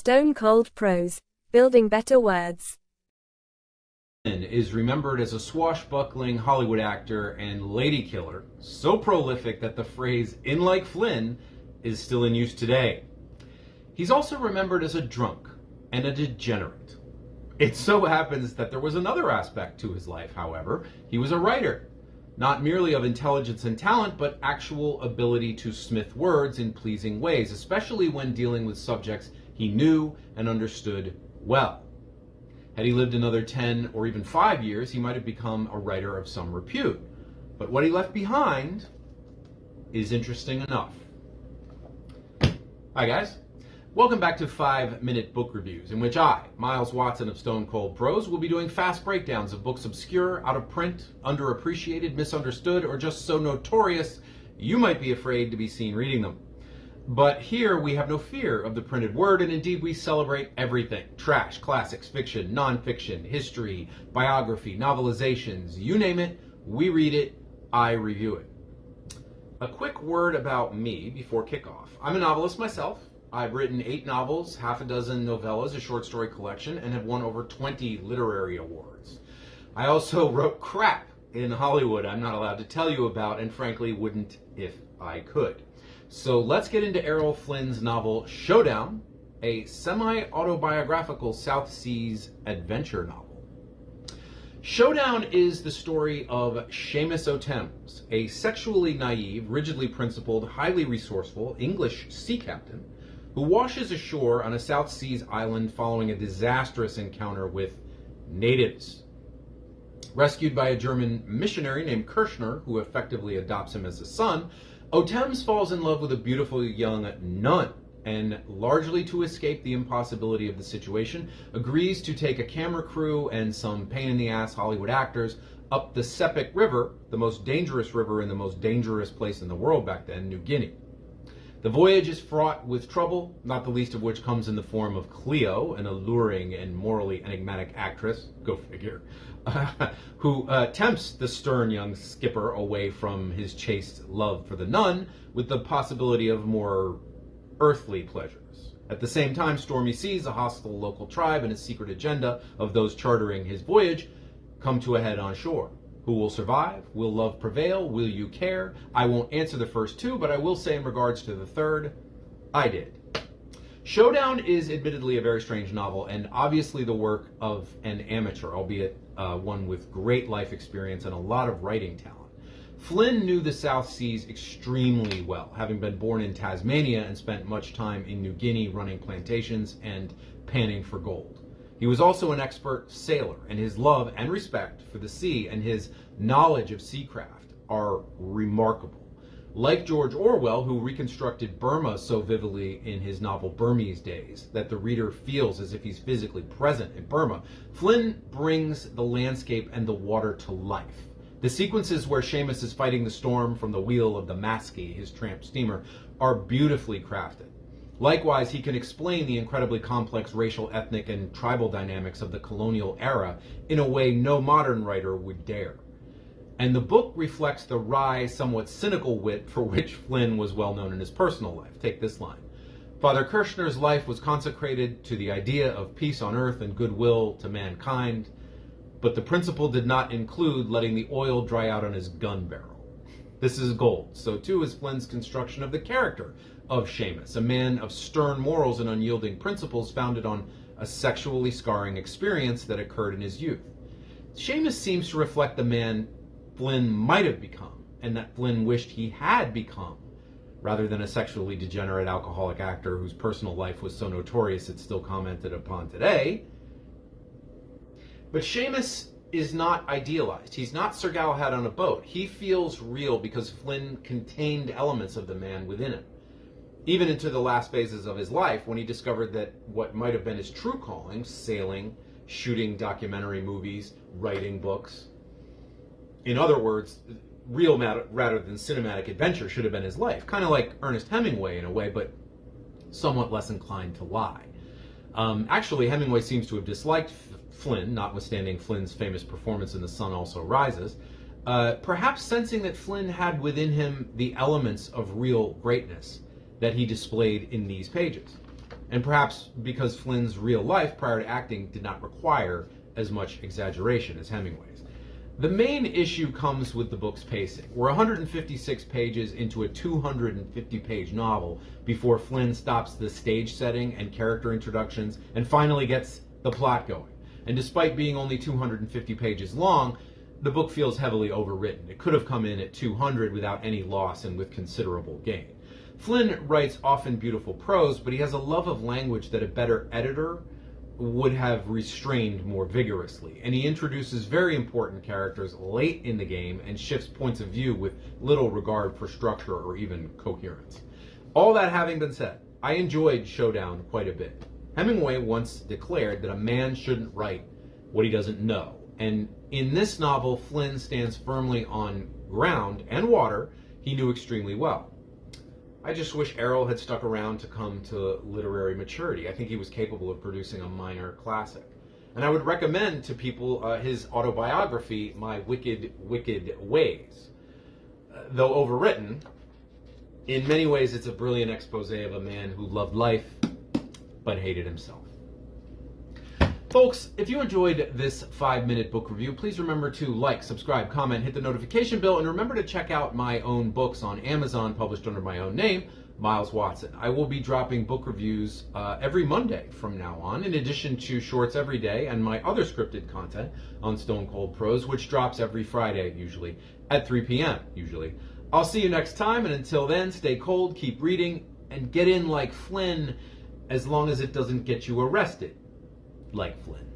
Stone Cold Prose, Building Better Words. Is remembered as a swashbuckling Hollywood actor and lady killer, so prolific that the phrase "in like Flynn" is still in use today. He's also remembered as a drunk and a degenerate. It so happens that there was another aspect to his life, however. He was a writer, not merely of intelligence and talent, but actual ability to smith words in pleasing ways, especially when dealing with subjects he knew and understood well. Had he lived another 10 or even 5 years, he might have become a writer of some repute. But what he left behind is interesting enough. Hi guys. Welcome back to 5-Minute Book Reviews, in which I, Miles Watson of Stone Cold Prose, will be doing fast breakdowns of books obscure, out of print, underappreciated, misunderstood, or just so notorious you might be afraid to be seen reading them. But here we have no fear of the printed word, and indeed we celebrate everything. Trash, classics, fiction, non-fiction, history, biography, novelizations, you name it, we read it, I review it. A quick word about me before kickoff. I'm a novelist myself. I've written 8 novels, half a dozen novellas, a short story collection, and have won over 20 literary awards. I also wrote crap in Hollywood I'm not allowed to tell you about, and frankly wouldn't if I could. So let's get into Errol Flynn's novel Showdown, a semi-autobiographical South Seas adventure novel. Showdown is the story of Seamus O'Thames, a sexually naive, rigidly principled, highly resourceful English sea captain who washes ashore on a South Seas island following a disastrous encounter with natives. Rescued by a German missionary named Kirschner, who effectively adopts him as a son, O'Thames falls in love with a beautiful young nun, and largely to escape the impossibility of the situation, agrees to take a camera crew and some pain-in-the-ass Hollywood actors up the Sepik River, the most dangerous river in the most dangerous place in the world back then, New Guinea. The voyage is fraught with trouble, not the least of which comes in the form of Cleo, an alluring and morally enigmatic actress, go figure, who tempts the stern young skipper away from his chaste love for the nun with the possibility of more earthly pleasures. At the same time, stormy seas, a hostile local tribe, and a secret agenda of those chartering his voyage come to a head on shore. Who will survive? Will love prevail? Will you care? I won't answer the first 2, but I will say in regards to the third, I did. Showdown is admittedly a very strange novel and obviously the work of an amateur, albeit one with great life experience and a lot of writing talent. Flynn knew the South Seas extremely well, having been born in Tasmania and spent much time in New Guinea running plantations and panning for gold. He was also an expert sailor, and his love and respect for the sea and his knowledge of seacraft are remarkable. Like George Orwell, who reconstructed Burma so vividly in his novel Burmese Days that the reader feels as if he's physically present in Burma, Flynn brings the landscape and the water to life. The sequences where Seamus is fighting the storm from the wheel of the Maskey, his tramp steamer, are beautifully crafted. Likewise, he can explain the incredibly complex racial, ethnic, and tribal dynamics of the colonial era in a way no modern writer would dare. And the book reflects the wry, somewhat cynical wit for which Flynn was well known in his personal life. Take this line. Father Kirschner's life was consecrated to the idea of peace on earth and goodwill to mankind, but the principle did not include letting the oil dry out on his gun barrel. This is gold. So too is Flynn's construction of the character of Seamus, a man of stern morals and unyielding principles founded on a sexually scarring experience that occurred in his youth. Seamus seems to reflect the man Flynn might have become, and that Flynn wished he had become, rather than a sexually degenerate alcoholic actor whose personal life was so notorious it's still commented upon today. But Seamus is not idealized. He's not Sir Galahad on a boat. He feels real because Flynn contained elements of the man within him. Even into the last phases of his life, when he discovered that what might have been his true calling, sailing, shooting documentary movies, writing books, in other words, real matter rather than cinematic adventure should have been his life. Kind of like Ernest Hemingway in a way, but somewhat less inclined to lie. Actually, Hemingway seems to have disliked Flynn, notwithstanding Flynn's famous performance in The Sun Also Rises, perhaps sensing that Flynn had within him the elements of real greatness that he displayed in these pages. and perhaps because Flynn's real life prior to acting did not require as much exaggeration as Hemingway's. The main issue comes with the book's pacing. We're 156 pages into a 250-page novel before Flynn stops the stage setting and character introductions and finally gets the plot going. And despite being only 250 pages long, the book feels heavily overwritten. It could have come in at 200 without any loss and with considerable gain. Flynn writes often beautiful prose, but he has a love of language that a better editor would have restrained more vigorously. And he introduces very important characters late in the game and shifts points of view with little regard for structure or even coherence. All that having been said, I enjoyed Showdown quite a bit. Hemingway once declared that a man shouldn't write what he doesn't know. And in this novel, Flynn stands firmly on ground and water he knew extremely well. I just wish Errol had stuck around to come to literary maturity. I think he was capable of producing a minor classic. And I would recommend to people his autobiography, My Wicked, Wicked Ways. Though overwritten, in many ways it's a brilliant expose of a man who loved life but hated himself. Folks, if you enjoyed this 5-minute book review, please remember to like, subscribe, comment, hit the notification bell, and remember to check out my own books on Amazon, published under my own name, Miles Watson. I will be dropping book reviews every Monday from now on, in addition to shorts every day and my other scripted content on Stone Cold Prose, which drops every Friday, usually, at 3 p.m., usually. I'll see you next time, and until then, stay cold, keep reading, and get in like Flynn, as long as it doesn't get you arrested like Flynn.